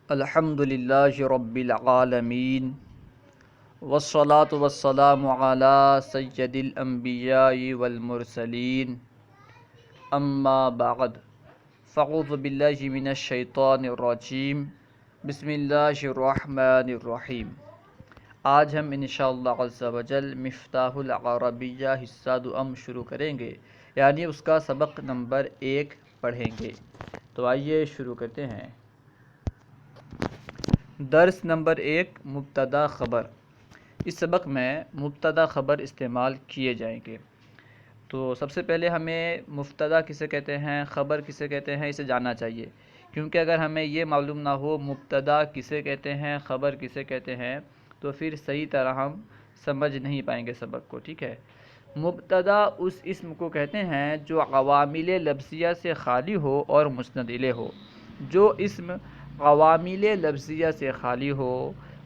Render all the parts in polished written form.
الحمد للہ رب العالمین والصلاة والسلام علی سید الانبیاء والمرسلین اما بعد فاعوذ باللہ من الشیطان الرجیم بسم اللہ الرحمن الرحیم۔ آج ہم انشاءاللہ عز و جل مفتاح العربیہ حصہ دوم شروع کریں گے، یعنی اس کا سبق نمبر 1 پڑھیں گے۔ تو آئیے شروع کرتے ہیں۔ درس نمبر 1 مبتدا خبر۔ اس سبق میں مبتدا خبر استعمال کیے جائیں گے۔ تو سب سے پہلے ہمیں مبتدا کسے کہتے ہیں، خبر کسے کہتے ہیں، اسے جاننا چاہیے، کیونکہ اگر ہمیں یہ معلوم نہ ہو مبتدا کسے کہتے ہیں، خبر کسے کہتے ہیں، تو پھر صحیح طرح ہم سمجھ نہیں پائیں گے سبق کو، ٹھیک ہے۔ مبتدا اس اسم کو کہتے ہیں جو عوامل لفظیہ سے خالی ہو اور مسند الیہ ہو۔ جو اسم عوامل لفظیہ سے خالی ہو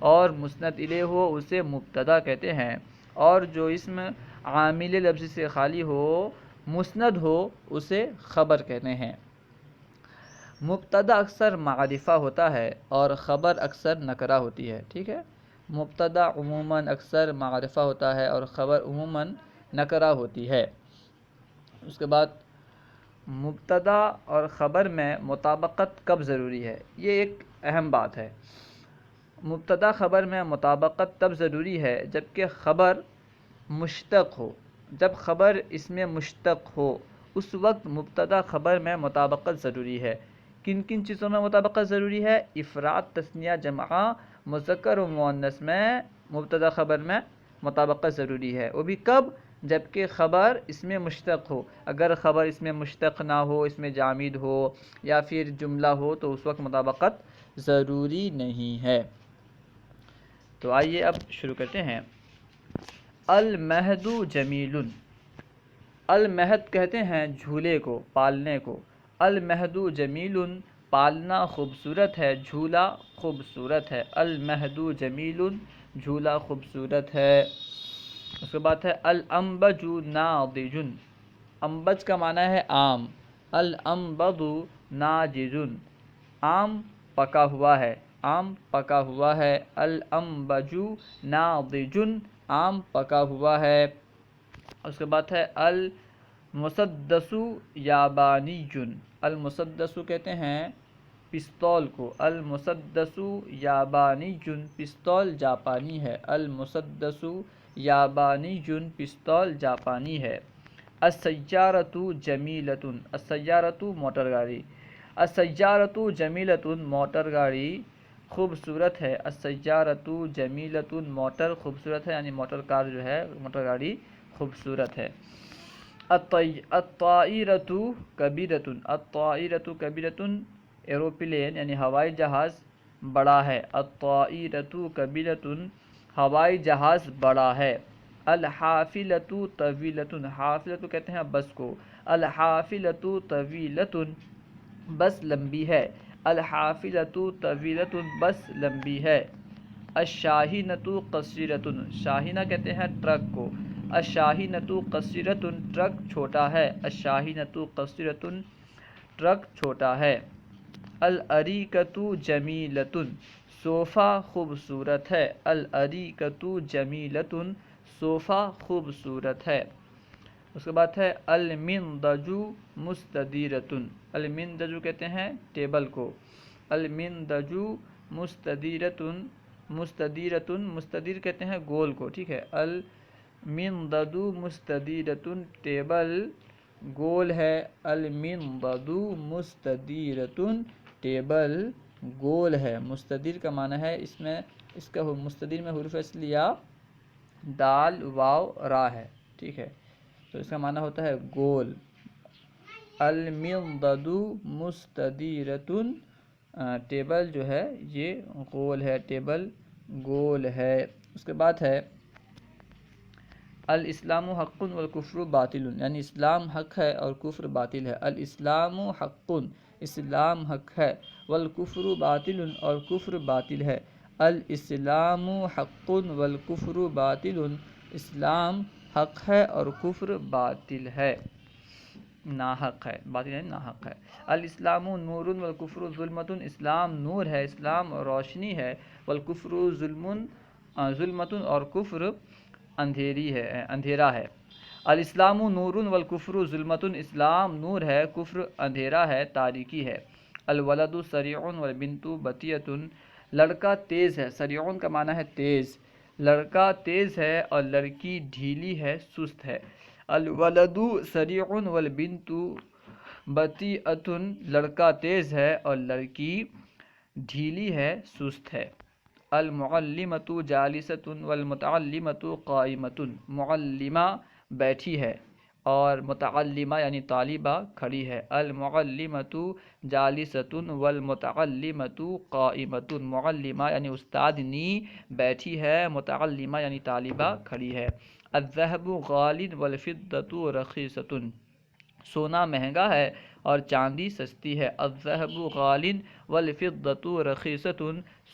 اور مسند الیہ ہو اسے مبتدا کہتے ہیں، اور جو اسم عامل لفظی سے خالی ہو مسند ہو اسے خبر کہتے ہیں۔ مبتدا اکثر معرفہ ہوتا ہے اور خبر اکثر نکرہ ہوتی ہے، ٹھیک ہے۔ مبتدا عموماً اکثر معرفہ ہوتا ہے اور خبر عموماً نکرہ ہوتی ہے۔ اس کے بعد مبتدا اور خبر میں مطابقت کب ضروری ہے، یہ ایک اہم بات ہے۔ مبتدا خبر میں مطابقت تب ضروری ہے جبکہ خبر مشتق ہو۔ جب خبر اس میں مشتق ہو اس وقت مبتدا خبر میں مطابقت ضروری ہے۔ کن کن چیزوں میں مطابقت ضروری ہے؟ افراد، تثنیہ، جمع، مذکر و مؤنث میں مبتدا خبر میں مطابقت ضروری ہے۔ وہ بھی کب؟ جبکہ خبر اس میں مشتق ہو۔ اگر خبر اس میں مشتق نہ ہو، اس میں جامد ہو یا پھر جملہ ہو تو اس وقت مطابقت ضروری نہیں ہے۔ تو آئیے اب شروع کرتے ہیں۔ المہد جمیل۔ المہد کہتے ہیں جھولے کو، پالنے کو۔ المہد جمیل، پالنا خوبصورت ہے، جھولا خوبصورت ہے۔ المہد جمیل، جھولا خوبصورت ہے۔ اس کے بعد ہے الانبج ناضج۔ انبج کا معنی ہے آم۔ الانبض ناضج، آم پکا ہوا ہے، آم پکا ہوا ہے۔ الانبج ناضج، آم پکا ہوا ہے۔ اس کے بعد ہے المسدس یابانی۔ المسدس کہتے ہیں پستول کو۔ المسدس یابانی، پستول جاپانی ہے۔ المسدس یابانی، پستول جاپانی ہے۔ السیارۃ جمیلۃ۔ السیارۃ موٹر گاڑی۔ السیارۃ جمیلۃ، موٹر گاڑی خوبصورت ہے۔ السیارۃ جمیلۃ، موٹر خوبصورت ہے، یعنی موٹر کار جو ہے، موٹر گاڑی خوبصورت ہے۔ الطائرۃ کبیرۃ۔ الطائرۃ کبیرۃ، ایروپلین یعنی ہوائی جہاز بڑا ہے۔ الطائرۃ کبیرۃ، ہوائی جہاز بڑا ہے۔ الحافلۃ طویلۃ۔ حافلۃ کہتے ہیں بس کو۔ الحافلۃ طویلۃ، بس لمبی ہے۔ الحافلۃ طویلۃ، بس لمبی ہے۔ الشاحنۃ قصیرۃ۔ شاحنہ کہتے ہیں ٹرک کو۔ الشاحنۃ قصیرۃ، ٹرک چھوٹا ہے۔ الشاحنۃ قصیرۃ، ٹرک چھوٹا ہے۔ الاریکۃ جمیلۃ، صوفہ خوبصورت ہے۔ الاریکۃ جمیلۃ، صوفہ خوبصورت ہے۔ اس کے بعد ہے المندج مستدیرۃ۔ المندج کہتے ہیں ٹیبل کو۔ المندج مستدیرۃ، مستدیرۃ، مستدیر کہتے ہیں گول کو، ٹھیک ہے۔ المندج مستدیرۃ، ٹیبل گول ہے۔ المندج مستدیرۃ، ٹیبل گول ہے۔ مستدیر کا معنی ہے اس کا مستدیر میں حروف اصلیہ دال، واو، را ہے، ٹھیک ہے، تو اس کا معنی ہوتا ہے گول۔ المندج مستدیرۃ، ٹیبل جو ہے یہ گول ہے، ٹیبل گول ہے۔ اس کے بعد ہے الاسلام حق والکفر باطل، یعنی اسلام حق ہے اور کفر باطل ہے۔ الاسلام حق، اسلام حق ہے، والکفر باطل، اور کفر باطل ہے۔ الاسلام حق والکفر باطل، اسلام حق ہے اور کفر باطل ہے۔ ناحق ہے، باطل یعنی ناحق ہے۔ الاسلام نور والکفر ظلمت، اسلام نور ہے، اسلام روشنی ہے، والکفر ظلمت اور کفر اندھیرا ہے۔ الاسلام نور والکفر ظلمت، اسلام نور ہے، کفر اندھیرا ہے، تاریکی ہے۔ الولد سریع والبنت بطیۃ، لڑکا تیز ہے، سریع کا معنی ہے تیز، لڑکا تیز ہے اور لڑکی ڈھیلی ہے، سست ہے۔ الولد سریع والبنت بطیۃ، لڑکا تیز ہے اور لڑکی ڈھیلی ہے، سست ہے۔ المعلمۃ جالسۃ والمتعلمۃ قائمۃ، معلمہ بیٹھی ہے اور متعلمہ یعنی طالبہ کھڑی ہے۔ المعلمۃ جالسۃ والمتعلمۃ قائمۃ، معلمہ یعنی استادنی بیٹھی ہے، متعلمہ یعنی طالبہ کھڑی ہے۔ الذهب غال والفضة رخیصۃ، سونا مہنگا ہے اور چاندی سستی ہے۔ الذهب غال والفضة رخیصۃ،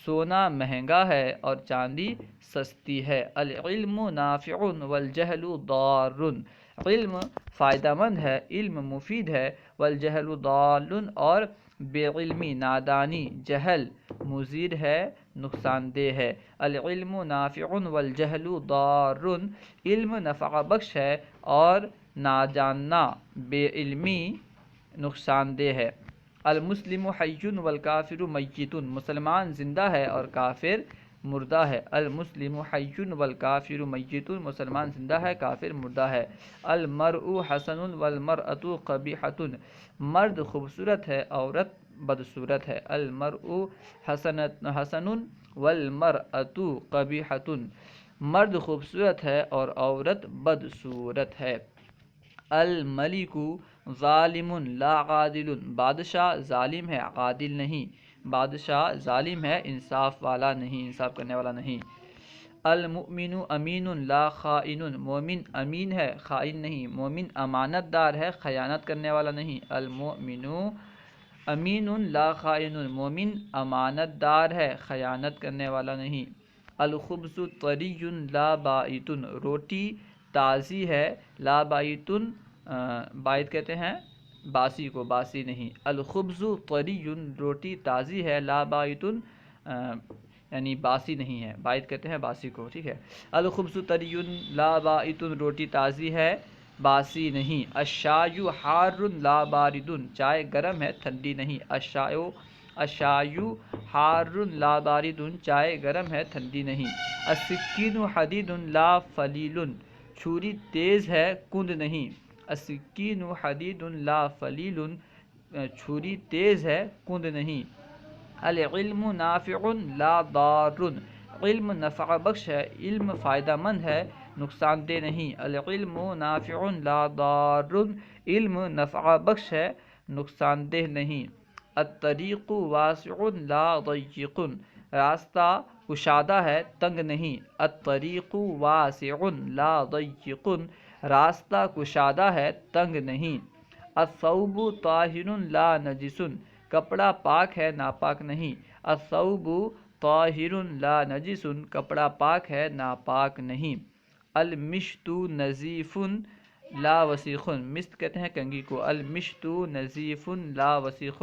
سونا مہنگا ہے اور چاندی سستی ہے۔ العلم نافع والجہل ضار، علم فائدہ مند ہے، علم مفید ہے، والجہل ضال اور بے علمی نادانی جہل مضر ہے، نقصان دہ ہے۔ العلم نافع والجہل ضار، علم نفع بخش ہے اور ناجاننا بے علمی نقصان دہ ہے۔ المسلم حی والکافر میت، مسلمان زندہ ہے اور کافر مردہ ہے۔ المسلم حی والکافر میت، مسلمان زندہ ہے، کافر مردہ ہے۔ المرء حسن والمرأة قبیحۃ، مرد خوبصورت ہے، عورت بدصورت ہے۔ المرء حسن والمرأة قبیحۃ، مرد خوبصورت ہے اور عورت بدصورت ہے۔ الملک ظالم لا عادل، بادشاہ ظالم ہے، عادل نہیں، بادشاہ ظالم ہے، انصاف والا نہیں، انصاف کرنے والا نہیں۔ المؤمن امین لا خائن، مومن امین ہے، خائن نہیں، مومن امانت دار ہے، خیانت کرنے والا نہیں۔ المؤمن امین لا خائن، مومن امانت دار ہے، خیانت کرنے والا نہیں۔ الخبز طری لا بائت، روٹی تازی ہے، لا بائت بائت کہتے ہیں باسی کو، باسی نہیں۔ الخبز طری، روٹی تازی ہے، لا بائت یعنی باسی نہیں ہے، بائت کہتے ہیں باسی کو، ٹھیک ہے۔ الخبز طری لا بائت، روٹی تازی ہے، باسی نہیں۔ الشای حار لا بارد، چائے گرم ہے، ٹھنڈی نہیں۔ الشای حار لا بارد، چائے گرم ہے، ٹھنڈی نہیں۔ السکین حدید لا فلیل، چھری تیز ہے، کند نہیں۔ السکین حدید لا فلیل، چھری تیز ہے، کند نہیں۔ العلم نافع لا ضار، علم نفع بخش ہے، علم فائدہ مند ہے، نقصان دہ نہیں۔ العلم نافع لا ضار، علم نفع بخش ہے، نقصان دہ نہیں۔ الطریق واسع لا ضیق، راستہ کشادہ ہے، تنگ نہیں۔ الطریق واسع لا ضیق، راستہ کشادہ ہے، تنگ نہیں۔ الثوب طاہر لا نجس، کپڑا پاک ہے، ناپاک نہیں۔ الثوب طاہر لا نجس، کپڑا پاک ہے، ناپاک نہیں۔ المشط نظیف لا وسیخ، مشط کہتے ہیں کنگھی کو۔ المشط نظیف لا وسیخ،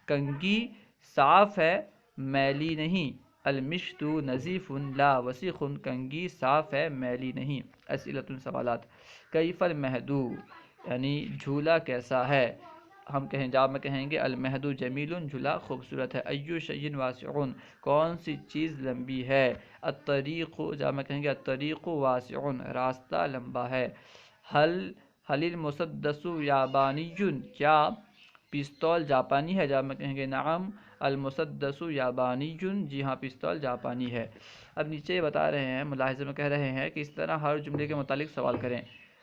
کنگھی صاف ہے، میلی نہیں۔ المشط نظیف لا وسیخ، کنگھی صاف ہے، میلی نہیں۔ اسئلۃ سوالات۔ کیف المہدو، یعنی جھولا کیسا ہے؟ ہم کہیں جواب میں کہیں گے المہدو جمیل، جھولا خوبصورت ہے۔ ایو شیء واسع، کون سی چیز لمبی ہے؟ الطریق، جواب میں کہیں گے الطریق واسع، راستہ لمبا ہے۔ حل المسدس یابانی، کیا پستول جاپانی ہے؟ جواب میں کہیں گے نعم المسدس یابانی، جی ہاں پستول جاپانی ہے۔ اب نیچے بتا رہے ہیں، ملاحظے میں کہہ رہے ہیں کہ اس طرح ہر جملے کے متعلق سوال کریں۔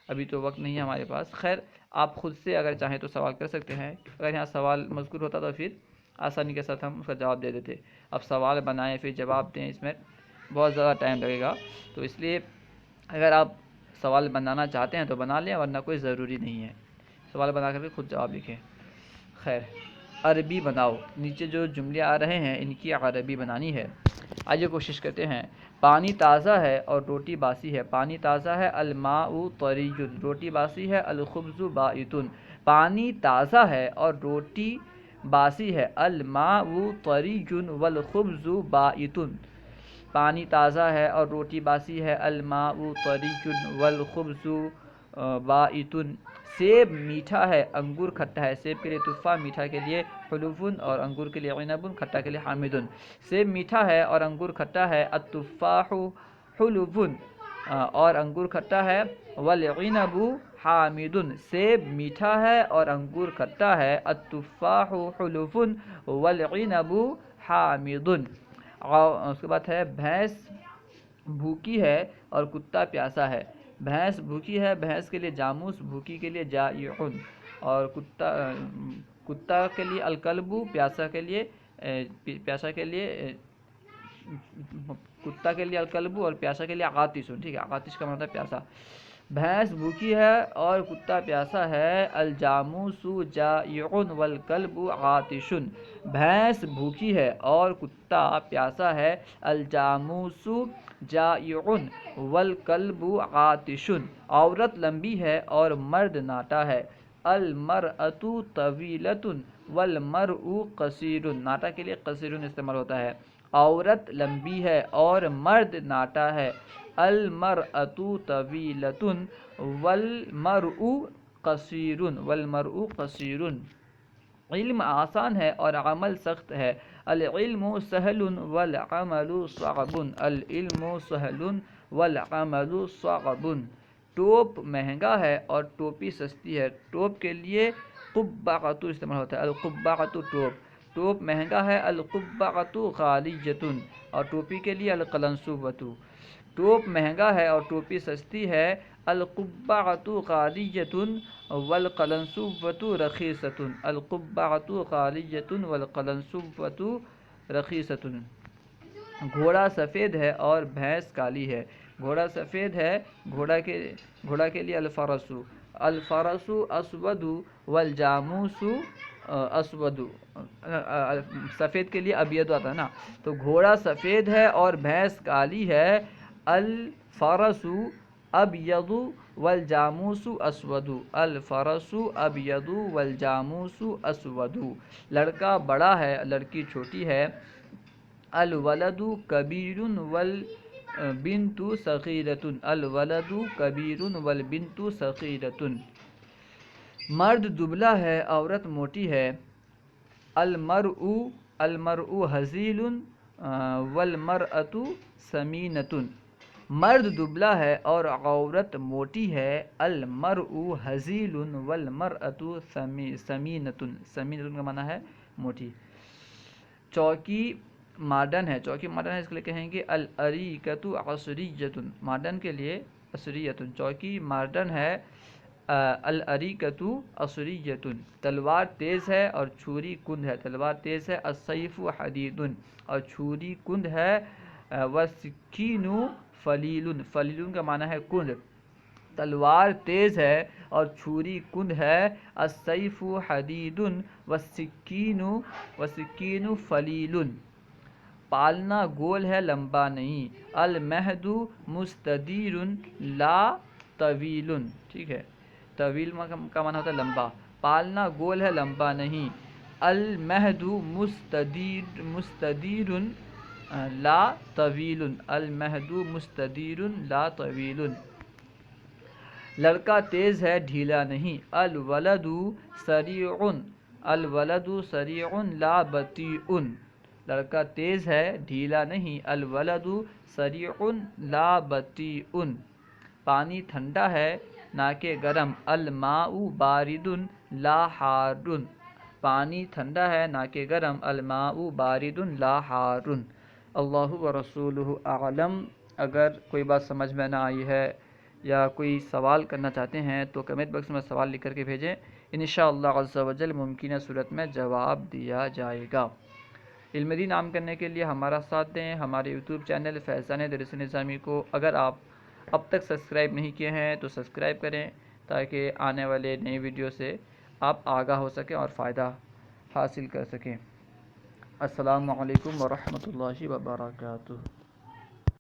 ابھی تو وقت نہیں ہے ہمارے پاس، خیر آپ خود سے اگر چاہیں تو سوال کر سکتے ہیں۔ اگر یہاں سوال مذکور ہوتا تو پھر آسانی کے ساتھ ہم اس کا جواب دے دیتے۔ اب سوال بنائیں پھر جواب دیں، اس میں بہت زیادہ ٹائم لگے گا، تو اس لیے اگر آپ سوال بنانا چاہتے ہیں تو بنا لیں، ورنہ کوئی ضروری نہیں ہے، سوال بنا کر کے خود جواب لکھیں۔ خیر عربی بناؤ، نیچے جو جملے آ رہے ہیں ان کی عربی بنانی ہے۔ آئیے کوشش کرتے ہیں۔ پانی تازہ ہے اور روٹی باسی ہے۔ پانی تازہ ہے، الماء طری، روٹی باسی ہے، الخبز بائت، پانی تازہ ہے اور روٹی باسی ہے، الماء طریج والخبز بائت، پانی تازہ ہے اور روٹی باسی ہے، الماء طریج والخبز بائت، سیب میٹھا ہے، انگور کھٹا ہے، سیب کے لیے تفاح، میٹھا کے لیے حلوفن اور انگور کے لیے عنب، کھٹا کے لیے حامدن، سیب میٹھا ہے اور انگور کھٹا ہے، التفاح حلوفن اور انگور کھٹا ہے، والعنب حامدن، سیب میٹھا ہے اور انگور کھٹا ہے، التفاح حلوفن والعنب حامدن۔ اس کے بعد ہے بھینس بھوکی ہے اور کتا پیاسا ہے، بھینس بھوکی ہے، بھینس کے لیے جاموس، بھوکی کے لیے جائعن، اور کتا کے لیے الکلب، پیاسا کے لیے کتا کے لیے الکلب اور پیاسا کے لیے عاطش، ٹھیک ہے، عاطش کا مطلب پیاسا۔ بھینس بھوکی ہے اور کتا پیاسا ہے، الجاموس جائعن والکلب عاطش، بھینس بھوکی ہے اور کتا پیاسا ہے، الجاموس جائعن والکلب عاطش، عورت لمبی ہے اور مرد ناٹا ہے، المرأۃ طویلۃ والمرء قصیر، ناٹا کے لیے قصیر استعمال ہوتا ہے، عورت لمبی ہے اور مرد ناٹا ہے، المرأۃ طویلۃ والمرء قصیر، علم آسان ہے اور عمل سخت ہے، العلم سہل والعمل صعب، العلم سہل والعمل صعب، ٹوپ مہنگا ہے اور ٹوپی سستی ہے، ٹوپ کے لیے قبعۃ استعمال ہوتا ہے، القبعۃ ٹوپ مہنگا ہے، القبعۃ غالیۃ اور ٹوپی کے لیے القلنسوۃ، ٹوپ مہنگا ہے اور ٹوپی سستی ہے، القبعۃ غالیۃ والقلنسوۃ رخیصۃ، القبعۃ غالیۃ والقلنسوۃ رخیصۃ، گھوڑا سفید ہے اور بھینس کالی ہے، گھوڑا سفید ہے، گھوڑا کے لیے الفرس، الفرس اسود والجاموس اسود، سفید کے لیے ابیض آتا ہے نا، تو گھوڑا سفید ہے اور بھینس کالی ہے، الفرس ابیض والجاموس اسود، الفرس ابیض والجاموس اسود، لڑکا بڑا ہے، لڑکی چھوٹی ہے، الولد کبیر والبنت صغیرۃ، الولد کبیر والبنت صغیرۃ، مرد دبلا ہے، عورت موٹی ہے، المرء ہزیل والمرأۃ سمینۃ، مرد دبلا ہے اور عورت موٹی ہے، المرء ہزیل والمرأۃ سمینۃ، سمینۃ کا معنی ہے موٹی، چوکی ماڈرن ہے، چوکی ماڈرن ہے، اس کے لیے کہیں گے الاریکۃ عصریۃ، ماڈرن کے لیے عصریۃ، چوکی ماڈرن ہے، الاریکۃ عصریۃ، تلوار تیز ہے اور چھری کند ہے، تلوار تیز ہے، السیف حدید اور چھری کند ہے، والسکین فلیل، فلیل کا معنی ہے کند، تلوار تیز ہے اور چھری کند ہے، السیف حدید والسکین فلیل، پالنا گول ہے لمبا نہیں، المہد مستدیر لا طویل، ٹھیک ہے، طویل کا معنی ہوتا ہے لمبا، پالنا گول ہے لمبا نہیں، المہد مستدیر لا طویل، المہد مستدیر لا طویل، لڑکا تیز ہے ڈھیلا نہیں، الولد سریع لا بطیء، لڑکا تیز ہے ڈھیلا نہیں، الولد سریع لا بطیء، پانی ٹھنڈا ہے نہ کہ گرم، الماء بارد لا حار، پانی ٹھنڈا ہے نہ کہ گرم، الماء بارد لا حار۔ اللہ ورسولہ اعلم۔ اگر کوئی بات سمجھ میں نہ آئی ہے یا کوئی سوال کرنا چاہتے ہیں تو کمنٹ باکس میں سوال لکھ کر کے بھیجیں، انشاءاللہ عز و جل ممکنہ صورت میں جواب دیا جائے گا۔ علم دین عام کرنے کے لیے ہمارا ساتھ دیں، ہمارے یوٹیوب چینل فیضان درس نظامی کو اگر آپ اب تک سبسکرائب نہیں کیے ہیں تو سبسکرائب کریں تاکہ آنے والے نئی ویڈیو سے آپ آگاہ ہو سکیں اور فائدہ حاصل کر سکیں۔ السلام علیکم ورحمۃ اللہ وبرکاتہ۔